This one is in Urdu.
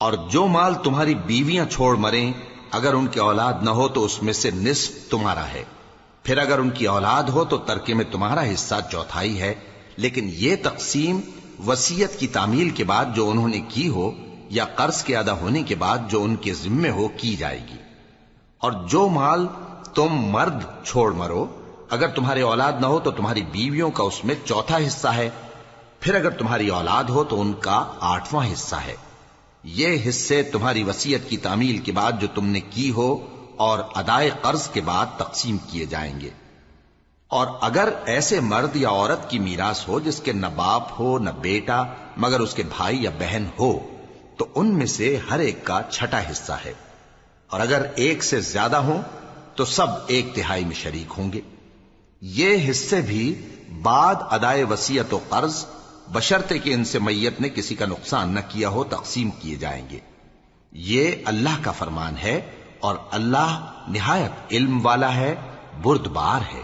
اور جو مال تمہاری بیویاں چھوڑ مریں اگر ان کی اولاد نہ ہو تو اس میں سے نصف تمہارا ہے، پھر اگر ان کی اولاد ہو تو ترکے میں تمہارا حصہ چوتھائی ہے، لیکن یہ تقسیم وصیت کی تعمیل کے بعد جو انہوں نے کی ہو یا قرض کے ادا ہونے کے بعد جو ان کے ذمے ہو کی جائے گی۔ اور جو مال تم مرد چھوڑ مرو اگر تمہاری اولاد نہ ہو تو تمہاری بیویوں کا اس میں چوتھا حصہ ہے، پھر اگر تمہاری اولاد ہو تو ان کا 8واں حصہ ہے۔ یہ حصے تمہاری وصیت کی تعمیل کے بعد جو تم نے کی ہو اور ادائے قرض کے بعد تقسیم کیے جائیں گے۔ اور اگر ایسے مرد یا عورت کی میراث ہو جس کے نہ باپ ہو نہ بیٹا مگر اس کے بھائی یا بہن ہو تو ان میں سے ہر ایک کا چھٹا حصہ ہے، اور اگر ایک سے زیادہ ہوں تو سب 1/3 میں شریک ہوں گے۔ یہ حصے بھی بعد ادائے وصیت و قرض بشرطے کہ ان سے میت نے کسی کا نقصان نہ کیا ہو تقسیم کیے جائیں گے۔ یہ اللہ کا فرمان ہے اور اللہ نہایت علم والا ہے، بردبار ہے۔